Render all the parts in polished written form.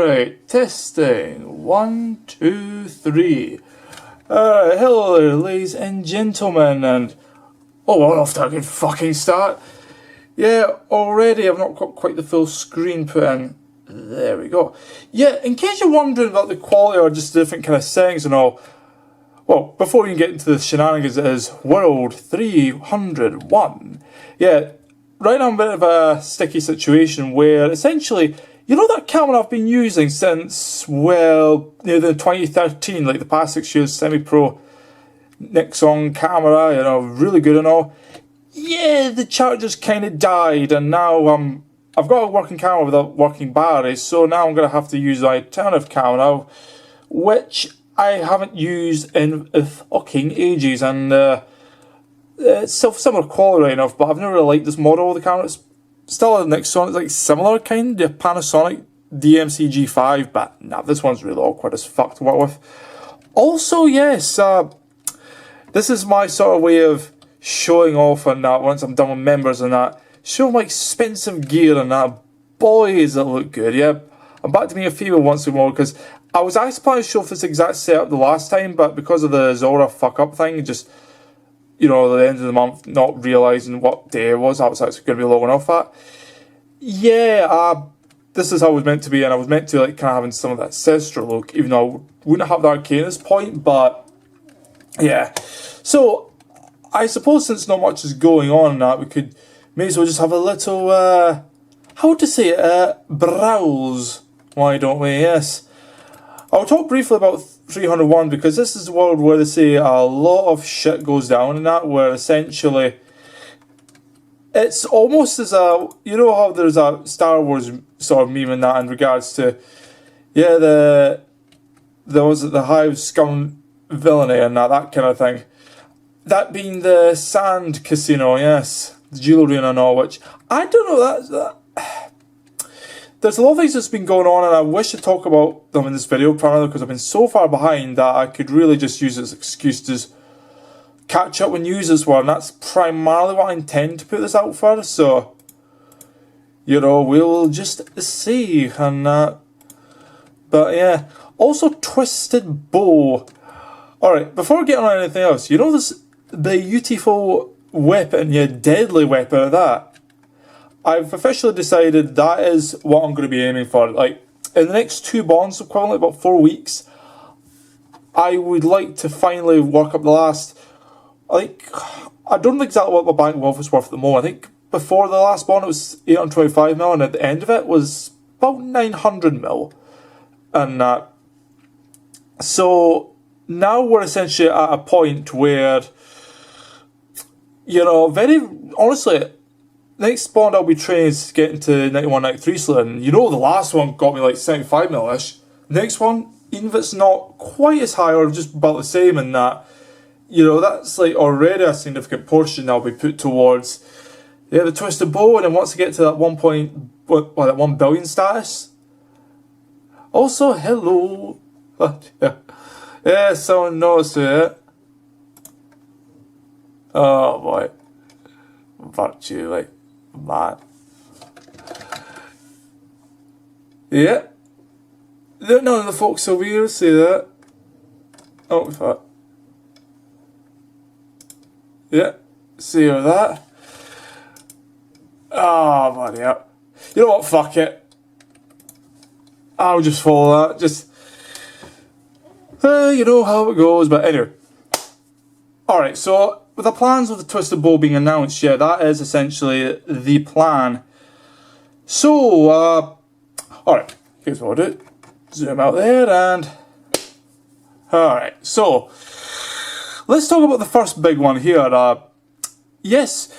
Alright, testing. 1, 2, 3. Hello there, ladies and gentlemen, and we're off to a good fucking start. Yeah, already I've not got quite the full screen put in. There we go. Yeah, in case you're wondering about the quality or just different kind of settings and all, well, before you get into the shenanigans, it is World 301. Yeah, right now I'm in a bit of a sticky situation where essentially, you know that camera I've been using since, well, near the 2013, like the past 6 years, semi-pro Nixon camera, you know, really good and all. Yeah, the charger's kind of died, and now I've got a working camera without working batteries, so now I'm going to have to use an alternative camera, which I haven't used in fucking ages, and it's still similar quality enough, but I've never really liked this model of the camera. It's still a Nixon, it's like similar kind, the Panasonic DMC G5, but nah, this one's really awkward as fuck to work with. Also, yes, this is my sort of way of showing off and that once I'm done with members and that. Show my expensive gear and that. Boy, does it look good, yeah. I'm back to being a female once more because I was actually planning to show this exact setup the last time, but because of the Zora fuck up thing, just, you know, at the end of the month, not realising what day it was, I was actually going to be logging off at. Yeah, this is how it was meant to be, and I was meant to, like, kind of having some of that sister look, even though I wouldn't have the arcade at this point, but, yeah. So, I suppose since not much is going on in that, we could, may as well just have a little, how to say it, browse. Why don't we? Yes. I'll talk briefly about 301 because this is the world where they say a lot of shit goes down in that, where essentially it's almost as a, you know how there's a Star Wars sort of meme in that in regards to, yeah, there was the Hive scum villainy and that kind of thing. That being the Sand Casino, yes, the jewellery and all, which I don't know, that there's a lot of things that's been going on, and I wish to talk about them in this video, primarily because I've been so far behind that I could really just use it as an excuse to just catch up with news as well, and that's primarily what I intend to put this out for, so, you know, we'll just see, and but yeah, also Twisted Bow. Alright, before we get on anything else, you know this, the beautiful weapon, yeah, deadly weapon of that? I've officially decided that is what I'm going to be aiming for. Like, in the next 2 bonds, equivalent about 4 weeks, I would like to finally work up the last, I don't know exactly what my bank wealth is worth at the moment. I think before the last bond it was 825 mil, and at the end of it was about 900 mil. And so now we're essentially at a point where, you know, very honestly, next bond I'll be training is getting to 91, 93 slot, and you know the last one got me like 75 mil-ish. Next one, even if it's not quite as high or just about the same in that, you know, that's like already a significant portion that'll be put towards, yeah, the Twisted Bow, and then once I get to that 1 billion status. Also, hello. Yeah, someone knows it. Oh boy. Virtue, like, man. Yeah. None of the folks over here say that. Oh, fuck. Yeah. See her that. Oh, bloody hell. You know what? Fuck it. I'll just follow that. Just, you know how it goes. But anyway. Alright, so with the plans of the Twisted Bow being announced, yeah, that is essentially the plan. So, alright, here's what I'll do. Zoom out there and... Alright, so, let's talk about the first big one here. Yes,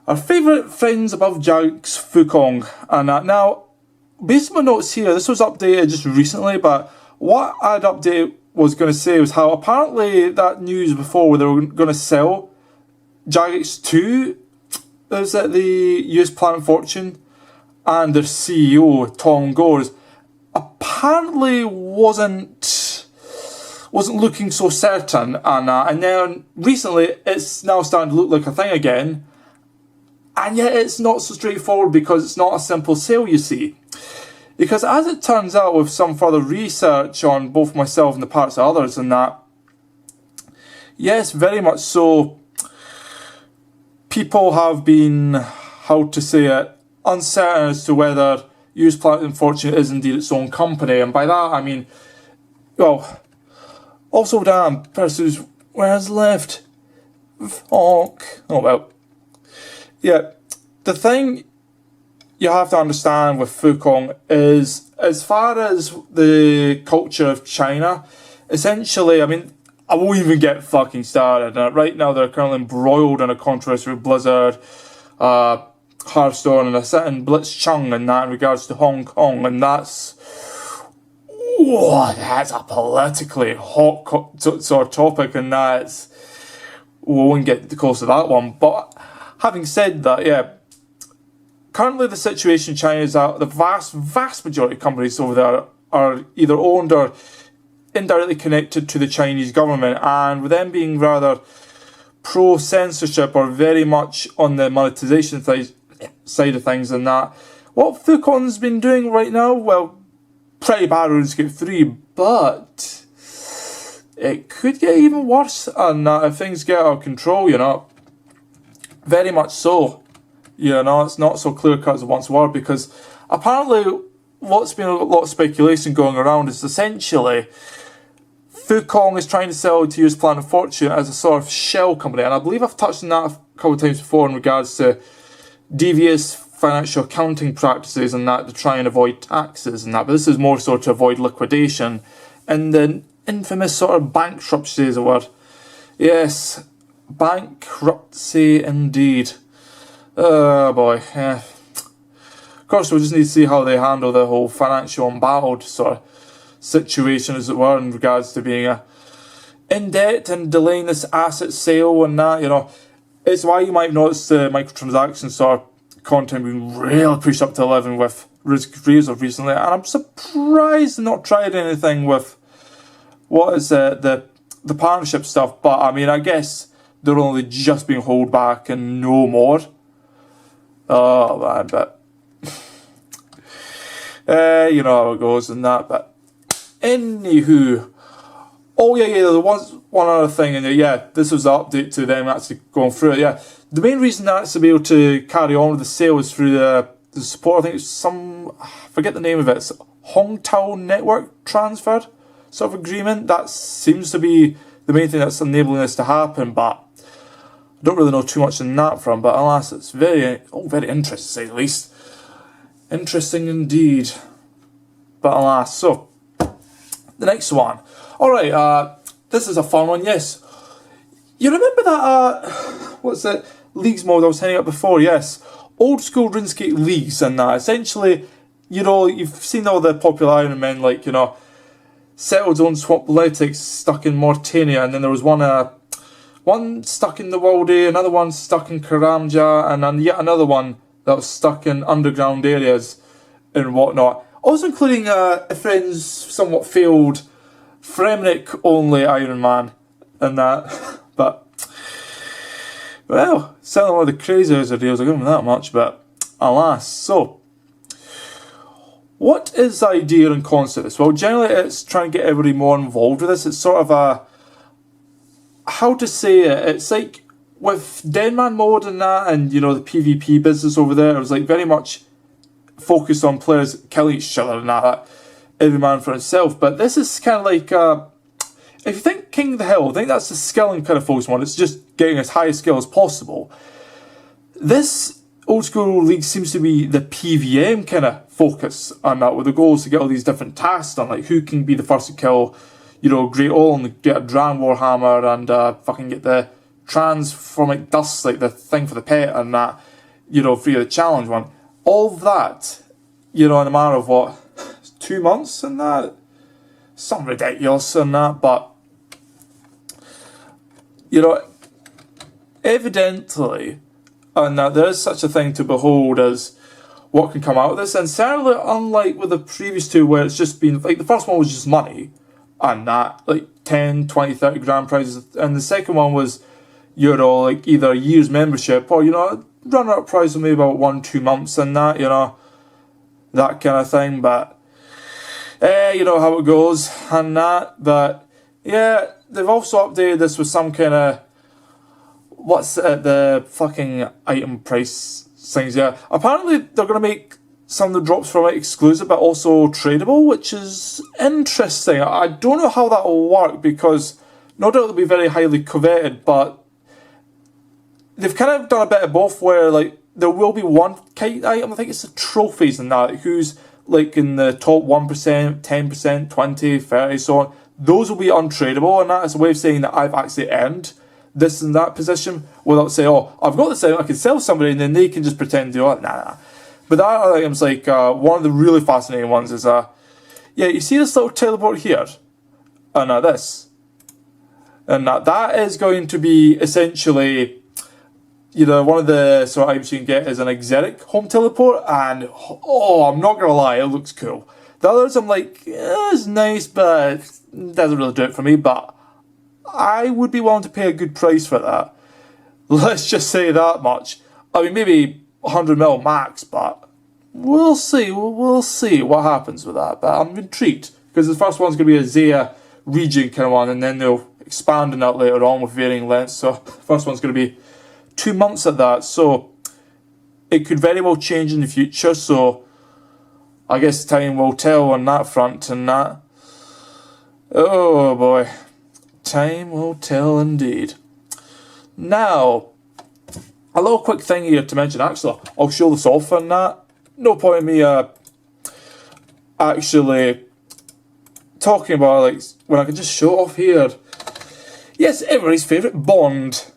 our favourite friends above Jagex Fukong. And now, based on my notes here, this was updated just recently, but what I'd update was going to say was how apparently that news before where they were going to sell Jagex 2, is at the US Planet Fortune, and their CEO, Tom Gores, apparently wasn't looking so certain, and then recently it's now starting to look like a thing again, and yet it's not so straightforward because it's not a simple sale, you see. Because as it turns out, with some further research on both myself and the parts of others and that, yes, very much so, people have been, how to say it, uncertain as to whether Use Planet Unfortunate is indeed its own company. And by that I mean, well, also damn, Perseus, where's left? Fuck. Oh well. Yeah, the thing you have to understand with Fukong is, as far as the culture of China, essentially, I mean, I won't even get fucking started. Right now they're currently embroiled in a controversy with Blizzard, Hearthstone, and a certain Blitzchung and that in regards to Hong Kong, and that's a politically hot sort of topic, and that's, we won't get close to that one. But having said that, yeah, currently the situation in China is that the vast majority of companies over there are either owned or indirectly connected to the Chinese government, and with them being rather pro-censorship or very much on the monetization side of things and that, what Fukong's been doing right now, well, pretty bad RuneScape 3, but it could get even worse and if things get out of control, you know. Very much so. You know, it's not so clear-cut as it once were, because apparently what's been a lot of speculation going around is essentially Fukong is trying to sell to Use Planet Fortune as a sort of shell company, and I believe I've touched on that a couple of times before in regards to devious financial accounting practices and that to try and avoid taxes and that, but this is more so to avoid liquidation and the infamous sort of bankruptcy is a word. Yes, bankruptcy indeed. Oh boy, yeah. Of course, we just need to see how they handle the whole financial embattled sort of situation, as it were, in regards to being in debt and delaying this asset sale and that, you know. It's why you might notice the microtransactions sort of content being really pushed up to 11 with RuneScape recently, and I'm surprised they've not tried anything with what is the partnership stuff, but I mean, I guess they're only just being held back and no more. Oh man, but you know how it goes and that, but anywho, oh yeah, there was one other thing, and yeah, this was the update to them actually going through it. Yeah, the main reason that's to be able to carry on with the sale is through the support. I think it's some, I forget the name of it. It's Hongtao Network Transfer sort of agreement. That seems to be the main thing that's enabling this to happen. But I don't really know too much in that front. But alas, it's very interesting to say the least. Interesting indeed. But alas, so the next one. Alright, this is a fun one, yes. You remember that, what's it, Leagues mode I was handing up before, yes. Old school RuneScape Leagues and that. Essentially, you know, you've seen all the popular Iron Men, like, you know, Settled Zone Swamp Letics stuck in Mortania, and then there was one stuck in the Waldy, another one stuck in Karamja, and then yet another one that was stuck in underground areas and whatnot. Also including a friend's somewhat failed Fremnik only Iron Man and that. But well, certainly one of the craziest ideas, I'll give him that much, but alas. So what is the idea and concept of this? Well, generally it's trying to get everybody more involved with this. It's sort of a, how to say it, it's like with Deadman mode and that, and you know, the PvP business over there, it was like very much focused on players killing each other and that, every man for himself. But this is kind of like, if you think King of the Hill, I think that's the skilling kind of focused one. It's just getting as high a skill as possible. This old school league seems to be the PVM kind of focus on that, with the goal is to get all these different tasks done, like who can be the first to kill, you know, Great Ol and get a Dran Warhammer and fucking get the Transformic Dust, like the thing for the pet and that, you know, free of the challenge one. All that, you know, in a matter of what, 2 months and that, something ridiculous and that, but you know, evidently, and that there is such a thing to behold as what can come out of this, and certainly unlike with the previous two where it's just been, like the first one was just money and that, like 10, 20, 30 grand prizes, and the second one was, you know, like either a year's membership or, you know, runner-up prize of maybe about 1-2 months and that, you know, that kind of thing. But You know how it goes and that. But yeah, they've also updated this with some kind of, what's the fucking item price things. Yeah, apparently they're going to make some of the drops from it exclusive but also tradable, which is interesting. I don't know how that will work, because no doubt it'll be very highly coveted, but they've kind of done a bit of both, where like there will be one kite item, I think it's the trophies and that, who's like in the top 1%, 10%, 20, 30, so on. Those will be untradeable, and that is a way of saying that I've actually earned this and that position, without saying, oh, I've got this item, I can sell somebody, and then they can just pretend to do it. Nah. But that item's like, one of the really fascinating ones is, yeah, you see this little teleport here? And this. And that is going to be essentially, you know, one of the sort of items you can get is an exotic home teleport, and oh, I'm not gonna lie, it looks cool. The others I'm like, it's nice, but it doesn't really do it for me, but I would be willing to pay a good price for that. Let's just say that much. I mean, maybe 100 mil max, but we'll see. We'll see what happens with that. But I'm intrigued, because the first one's going to be a Zaya region kind of one, and then they'll expand on that later on with varying lengths. So the first one's going to be 2 months at that. So it could very well change in the future. So I guess time will tell on that front and that. Oh boy. Time will tell indeed. Now, a little quick thing here to mention, actually, I'll show this off and that. No point in me actually talking about, like, when I can just show it off here. Yes, everybody's favourite Bond.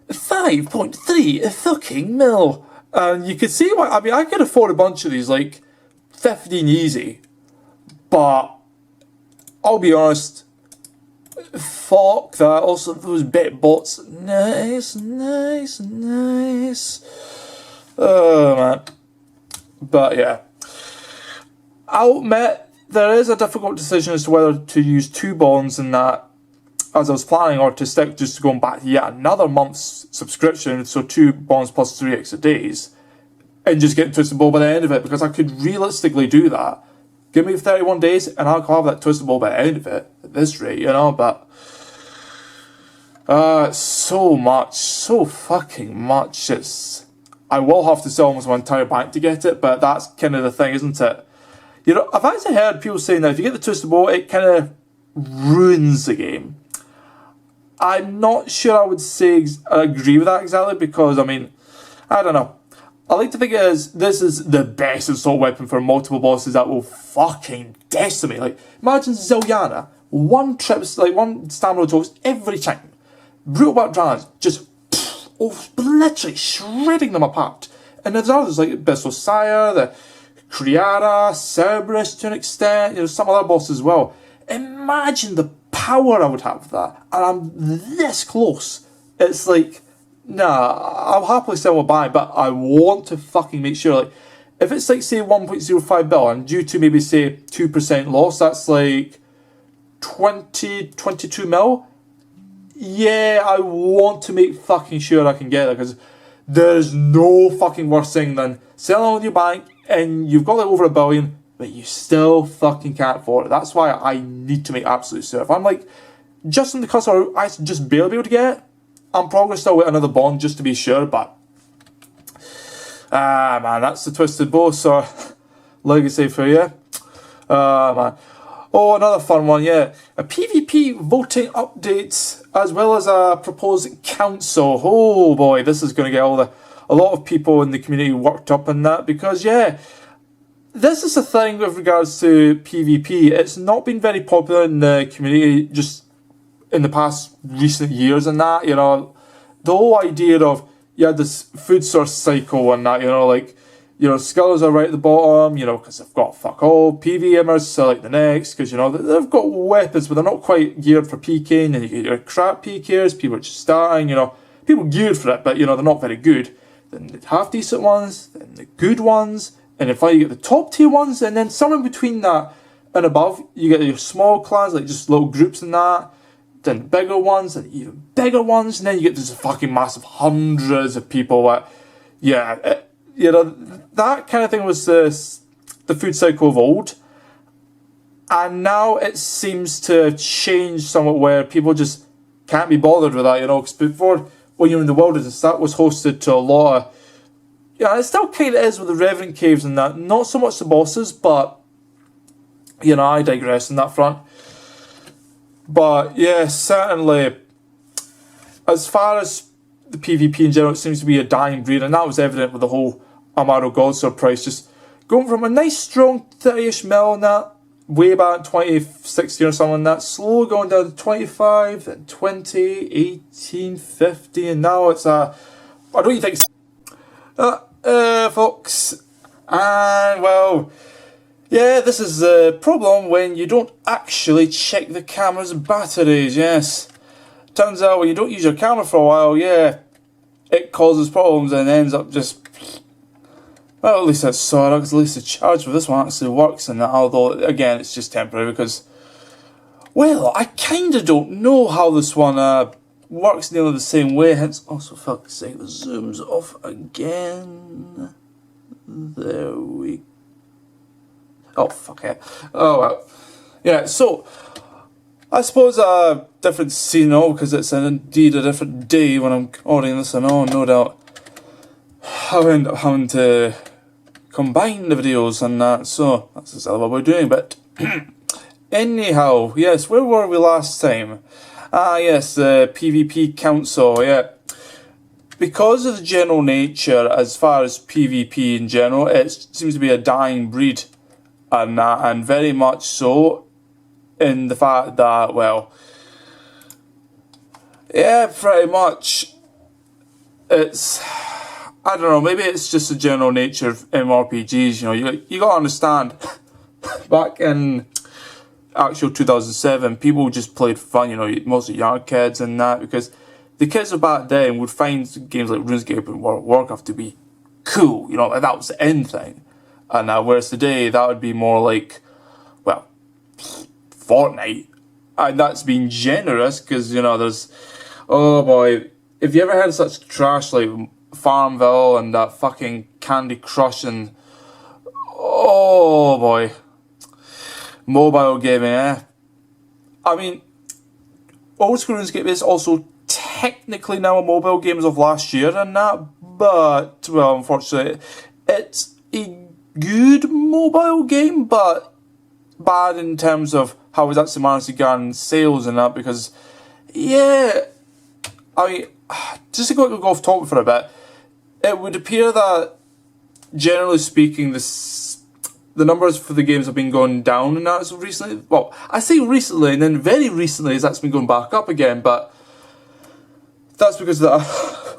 5.3 fucking mil. And you can see why, I mean, I could afford a bunch of these, like, 15 easy. But, I'll be honest, fuck that. Also, those bit bots. Nice. Oh, man. But, yeah. I'll admit, there is a difficult decision as to whether to use 2 bonds in that, as I was planning, or to stick just to going back to yet another month's subscription, so 2 bonds plus 3 extra days, and just get Twisted Ball by the end of it, because I could realistically do that. Give me 31 days and I'll have that Twisted Ball by the end of it, at this rate, you know, but so much, so fucking much. I will have to sell almost my entire bank to get it, but that's kind of the thing, isn't it? You know, I've actually heard people saying that if you get the Twisted Ball, it kind of ruins the game. I'm not sure I would say I agree with that exactly, because, I mean, I don't know. I like to think this is the best assault weapon for multiple bosses that will fucking decimate. Like, imagine Zilyana, one stamina toast every time. Brutal Bat Dragons, just literally shredding them apart. And there's others like Bissosire, the Kriara, Cerberus to an extent, you know, some other bosses as well. Imagine the power I would have with that, and I'm this close. It's like, nah, I'll happily sell a buy, but I want to fucking make sure, like, if it's like, say, 1.05 bill, and due to maybe, say, 2% loss, that's like 22 mil. Yeah, I want to make fucking sure I can get it, because there's no fucking worse thing than selling on your bank, and you've got like over $1 billion, but you still fucking can't afford it. That's why I need to make absolute sure. If I'm like, just in the customer, I just barely be able to get it, I'm probably still with another bond just to be sure, but man, that's the Twisted Bow, so legacy for you. Man. Oh, another fun one, yeah. A PvP voting updates, as well as a proposed council. Oh boy, this is going to get a lot of people in the community worked up in that, because yeah, this is the thing with regards to PvP. It's not been very popular in the community just in the past recent years and that, you know. The whole idea of, you had this food source cycle and that, you know, like, you know, Scullers are right at the bottom, you know, because they've got fuck all. PVMers select the next, because, you know, they've got weapons, but they're not quite geared for PKing. And you get your crap PKers, people are just starting, you know, people geared for it, but, you know, they're not very good. Then the half-decent ones, then the good ones, and then finally you get the top-tier ones, and then somewhere between that and above, you get your small clans, like just little groups and that, then the bigger ones, and even bigger ones, and then you get this fucking massive hundreds of people that, yeah, you know, that kind of thing was the food cycle of old. And now it seems to have changed somewhat where people just can't be bothered with that, you know, because before, when you're in the wilderness, that was hosted to a lot of, yeah, it still kind of is with the Revenant Caves and that, not so much the bosses, but, you know, I digress on that front. But, yeah, certainly, as far as the PvP in general, it seems to be a dying breed, and that was evident with the whole Amaro Godsword price, just going from a nice strong 30-ish mil and that, way back 2016 or something, that slowly going down to 25, then 20, 18, 50, and now it's I don't even think folks, and well, yeah, this is a problem when you don't actually check the camera's batteries. Yes, turns out when you don't use your camera for a while, yeah, it causes problems and ends up just, well, at least that's sorted, because at least the charge for this one actually works, and that, although, again, it's just temporary, because, well, I kinda don't know how this one works nearly the same way, hence, also, fuck's sake, the zoom's off again. There we, oh, fuck it. Oh, well. Yeah, so, I suppose a different scene, because it's indeed a different day when I'm recording this, and oh, no doubt, I'll end up having to combine the videos and that, so that's exactly what we're doing, but anyhow, yes, where were we last time? Yes, the PvP Council, yeah. Because of the general nature, as far as PvP in general, it seems to be a dying breed, and very much so, in the fact that, well, yeah, pretty much, it's, I don't know, maybe it's just the general nature of MMORPGs, you know, you gotta understand, back in actual 2007, people just played for fun, you know, mostly young kids and that, because the kids of back then would find games like Runescape and World of Warcraft to be cool, you know, like that was the end thing. And whereas today, that would be more like, well, Fortnite. And that's being generous, because, you know, there's, oh boy, if you ever heard of such trash like Farmville and that fucking Candy Crush and, oh boy, mobile gaming, eh? I mean, old school RuneScape is also technically now a mobile game as of last year and that, but, well, unfortunately, it's a good mobile game, but bad in terms of how it's actually managed to garner sales and that, because, yeah, I mean, just to go off topic for a bit, it would appear that, generally speaking, the numbers for the games have been going down and that so recently. Well, I say recently, and then very recently that's been going back up again, but that's because of the,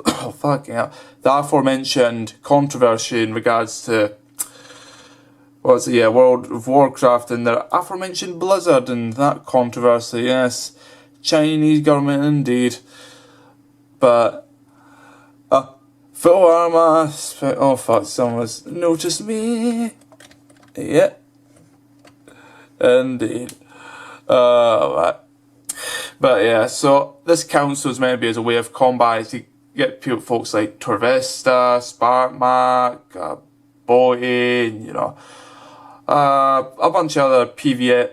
oh, fucking hell, the aforementioned controversy in regards to, what's it, yeah, World of Warcraft and the aforementioned Blizzard and that controversy, yes, Chinese government indeed, but, full armor, oh fuck, someone's noticed me. Yeah. Indeed. Right. But yeah, so this council is meant to be as a way of combat to get people, folks like Torvesta, Sparkmark, Boy, you know, a bunch of other PvP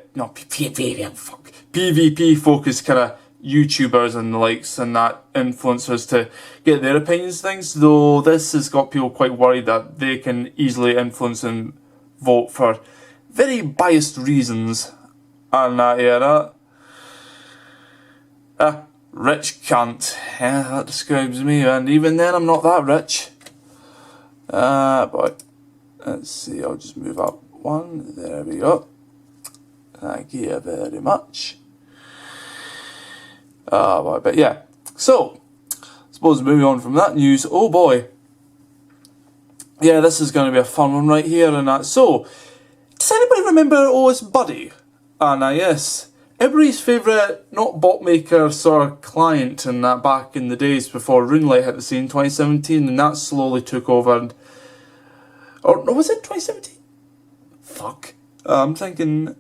focused kind of YouTubers and the likes and that influencers to get their opinions things, though this has got people quite worried that they can easily influence and vote for very biased reasons and that, yeah, rich cunt, yeah, that describes me, and even then I'm not that rich. But let's see, I'll just move up one, there we go, thank you very much. But yeah, so, I suppose moving on from that news, oh boy, yeah, this is going to be a fun one right here and that. So, does anybody remember OS Buddy? Yes, everybody's favourite, not bot maker, sort of client and that back in the days before RuneLite hit the scene in 2017, and that slowly took over and, or no, was it 2017? Fuck, I'm thinking,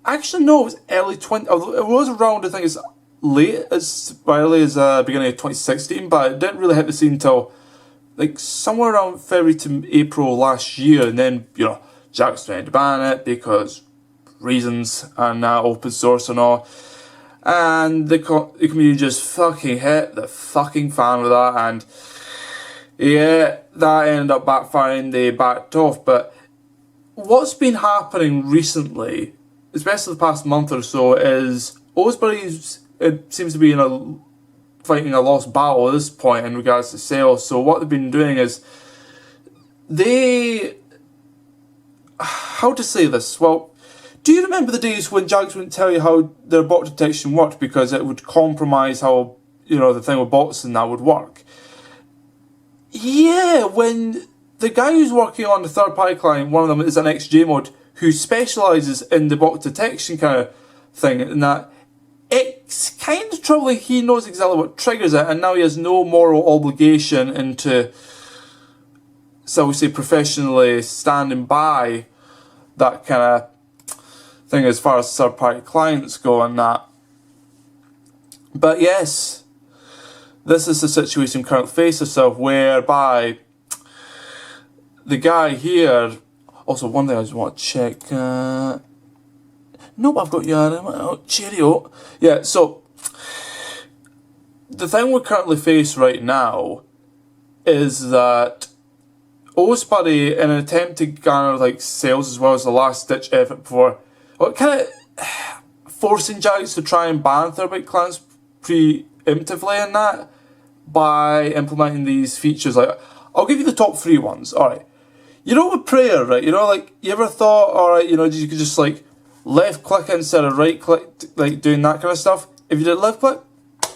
actually no, it was early 20, it was around, I think it's late, as early as beginning of 2016, but it didn't really hit the scene until like somewhere around February to April last year, and then, you know, Jagex tried to ban it because reasons and open source and all. And the community just fucking hit the fucking fan with that, and yeah, that ended up backfiring. They backed off. But what's been happening recently, especially the past month or so, is Osbury's, it seems to be fighting a lost battle at this point in regards to sales. So what they've been doing is how to say this? Well, do you remember the days when Jagex wouldn't tell you how their bot detection worked because it would compromise how, the thing with bots and that would work? Yeah, when the guy who's working on the third-party client, one of them is an ex-HCIM mod who specialises in the bot detection kind of thing, and that it's kind of troubling. He knows exactly what triggers it, and now he has no moral obligation into, so we say, professionally standing by that kind of thing as far as third-party clients go and that. But yes, this is the situation we currently face ourselves, whereby the guy here. Also, one thing I just want to check. Nope, I've got you. Cheerio. Yeah, so the thing we currently face right now is that Osbury, in an attempt to garner sales as well as the last ditch effort before, kind of forcing Jagex to try and ban third-party clients preemptively in that by implementing these features. I'll give you the top 3 ones. Alright. With prayer, right? You ever thought, alright, you could just left click instead of right click, doing that kind of stuff? If you did left click,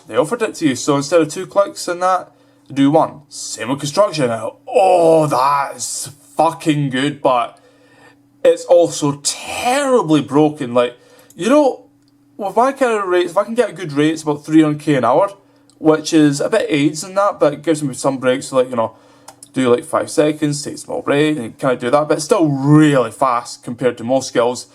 they offered it to you. So instead of 2 clicks and that, do 1. Same with construction now. Oh, that's fucking good, but it's also terribly broken. With my kind of rates, if I can get a good rate, it's about 300k an hour, which is a bit aids in that, but it gives me some breaks, do 5 seconds, take a small break, and kind of do that, but it's still really fast compared to most skills.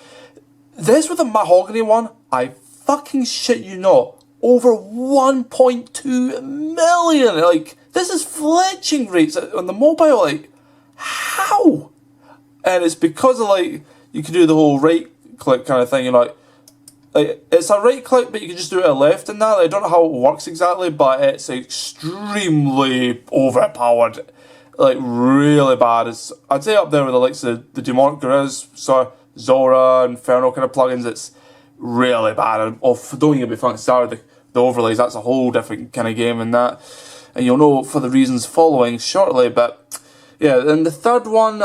This with the mahogany one, I fucking shit you not, over 1.2 million. This is fletching rates on the mobile. How? And it's because of you can do the whole right click kind of thing. It's a right click, but you can just do it a left and that. I don't know how it works exactly, but it's extremely overpowered. Really bad. I'd say up there with the likes of the demonic gorillas, so Zora, Inferno kind of plugins. It's really bad. And don't even be fucking started. The overlays, that's a whole different kind of game in that. And you'll know for the reasons following shortly. But yeah, and the third one,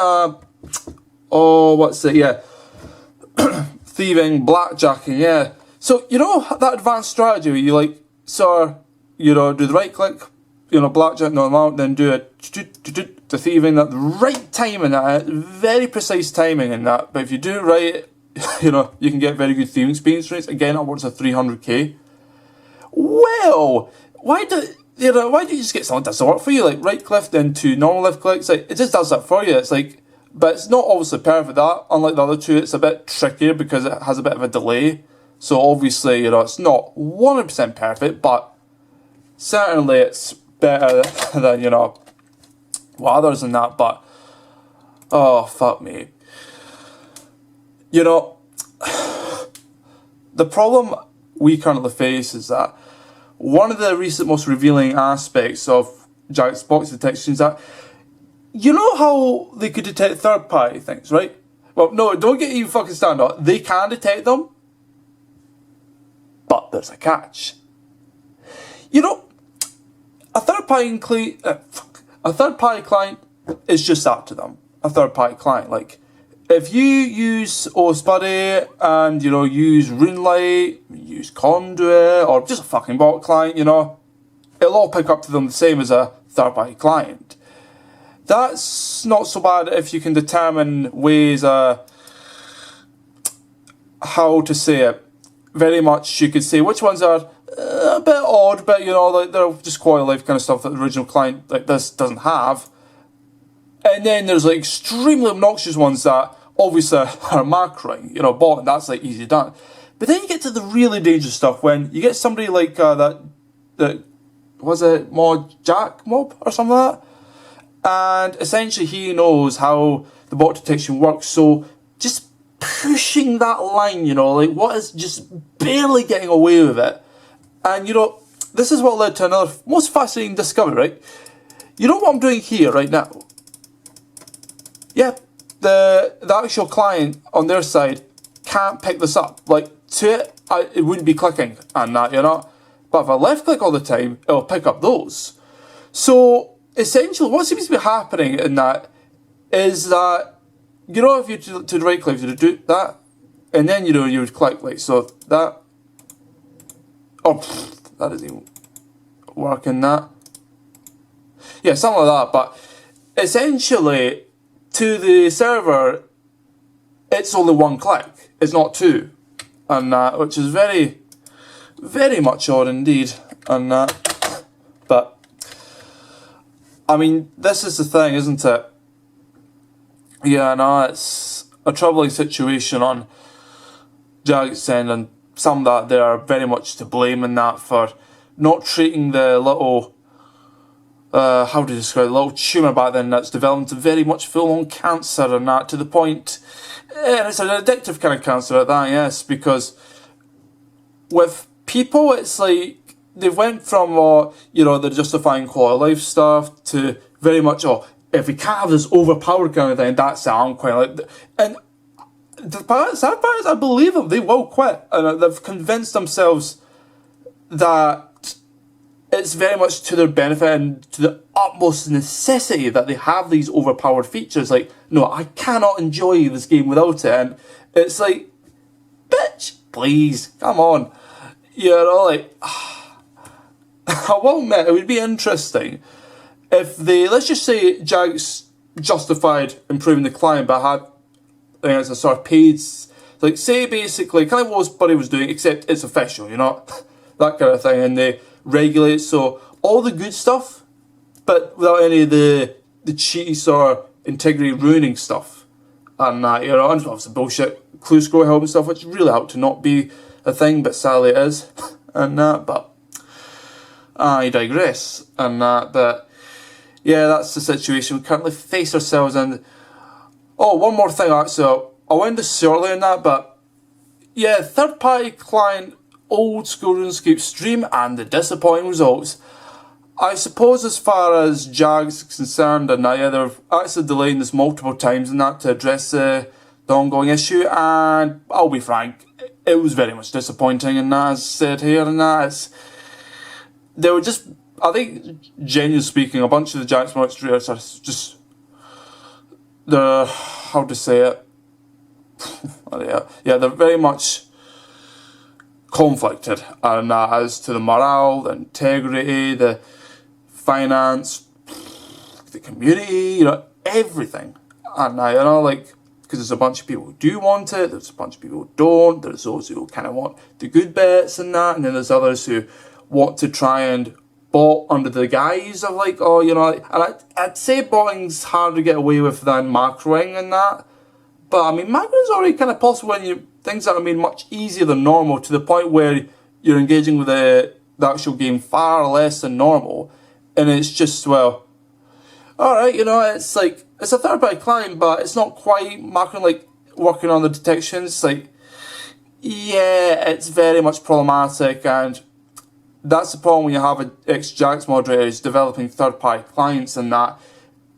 what's it? Yeah, thieving, blackjacking. Yeah. So that advanced strategy where you do the right click, blackjack normal, then do the thieving, that the right timing, that very precise timing in that. But if you do it right, you can get very good thieving experience rates. Again, upwards of 300k. Well, why do you just get something that does the work for you? Right click then to normal left click. It just does that for you. But it's not obviously perfect. That, unlike the other two, it's a bit trickier because it has a bit of a delay. So obviously, it's not 100% perfect, but certainly it's better than others in that. But oh fuck me. The problem we currently face is that one of the recent most revealing aspects of Jagex box detection is that how they could detect third-party things, right? Well, no, don't get even fucking started on it. They can detect them, but there's a catch. A third-party client is just that to them. A third-party client, if you use Osbury and, use Runelight, use Conduit, or just a fucking bot client, it'll all pick up to them the same as a third-party client. That's not so bad if you can determine ways, how to say it. Very much you could say which ones are a bit odd, but, they're just quality of life kind of stuff that the original client this doesn't have. And then there's extremely obnoxious ones that obviously are macroing, bot, and that's easy done. But then you get to the really dangerous stuff when you get somebody that was it Jack Mob or something like that, and essentially he knows how the bot detection works. So just pushing that line, you know, like what is just barely getting away with it. And you know, this is what led to another most fascinating discovery, right? You know what I'm doing here right now? Yeah, the actual client on their side can't pick this up. Like, to it, it wouldn't be clicking and that, you know? But if I left click all the time, it'll pick up those. So, essentially, what seems to be happening in that is that, you know, if you to right click, you do that, and then, you know, you would click, like, so that, oh, that doesn't even work in that. Yeah, something like that, but essentially, to the server, it's only one click, it's not two, and that, which is very, very much odd indeed, and that, but, I mean, this is the thing, isn't it? Yeah, no, it's a troubling situation on Jagex end, and some that they are very much to blame in that for not treating the little, how do you describe it, the little tumour back then that's developed into very much full-on cancer and that, to the point, and it's an addictive kind of cancer at that, yes, because with people it's like, they went from, you know, the justifying quality of life stuff to very much, if we can't have this overpowered kind of thing, that's it, I'm quite like, and the sad part is I believe them, they will quit, and they've convinced themselves that it's very much to their benefit and to the utmost necessity that they have these overpowered features. Like, no, I cannot enjoy this game without it. And it's like, bitch, please, come on. You know, like, I will admit, it would be interesting if they, let's just say Jagex justified improving the client, but had, I think it's a sort of paid, like, say basically, kind of what Buddy was doing, except it's official, you know, that kind of thing, and they regulate, so all the good stuff, but without any of the cheaty or integrity ruining stuff, and that, you know, and obviously bullshit clue score help and stuff, which really ought to not be a thing, but sadly it is, and that, but I digress, and that, but yeah, that's the situation we currently face ourselves in. Oh, one more thing actually, I went this shortly on that, but yeah, third party client old school Runescape stream and the disappointing results. I suppose as far as Jagex is concerned, and yeah, they've actually delayed this multiple times and that to address the ongoing issue, and I'll be frank, it was very much disappointing, and as I said here, and that, they were just, I think, genuinely speaking, a bunch of the Jagex moderators are just, they're, how to say it, yeah, they're very much conflicted, and as to the morale, the integrity, the finance, the community, you know, everything. And you know, like, because there's a bunch of people who do want it, there's a bunch of people who don't, there's those who kind of want the good bits and that, and then there's others who want to try and bot under the guise of like, oh, you know, and I'd say botting's harder to get away with than macroing and that, but I mean, macroing's already kind of possible when you, things that are made much easier than normal, to the point where you're engaging with the actual game far less than normal, and it's just, well, alright, you know, it's like, it's a third party client, but it's not quite macroing, like, working on the detections. It's like, yeah, it's very much problematic, and that's the problem when you have an ex-Jagex moderator developing third party clients and that,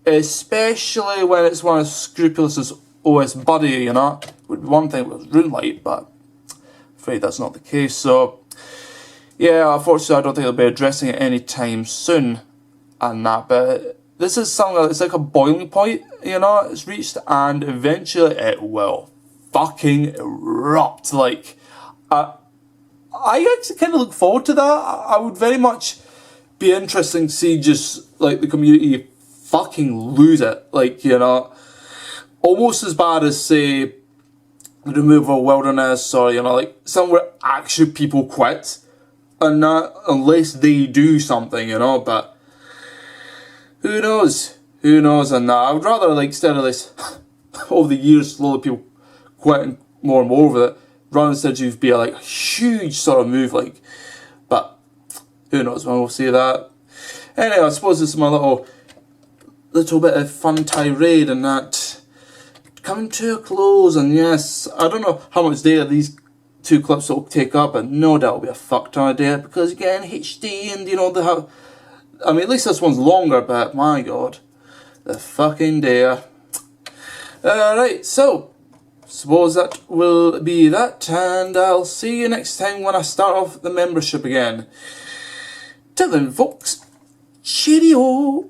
especially when it's one as scrupulous as OS Buddy, you know. Would be one thing with RuneLite, but I'm afraid that's not the case. So yeah, unfortunately I don't think they'll be addressing it anytime soon and that, but this is something that's like a boiling point, you know, it's reached, and eventually it will fucking erupt. Like, I actually kind of look forward to that. I would very much be interested to see just like the community fucking lose it, like, you know, almost as bad as, say, the removal of wilderness, or, you know, like somewhere actually people quit, and not unless they do something, you know. But who knows, and that I would rather, like, instead of this over the years slowly people quitting more and more with it, rather than just be a like huge sort of move, like. But who knows when we'll see that. Anyway, I suppose this is my little bit of fun tirade and that, coming to a close, and yes, I don't know how much data these 2 clips will take up, but no doubt it'll be a fuck ton of data, because again, HD, and you know, I mean, at least this one's longer, but my god, the fucking data. Right, so, suppose that will be that, and I'll see you next time when I start off the membership again. Till then, folks, cheerio!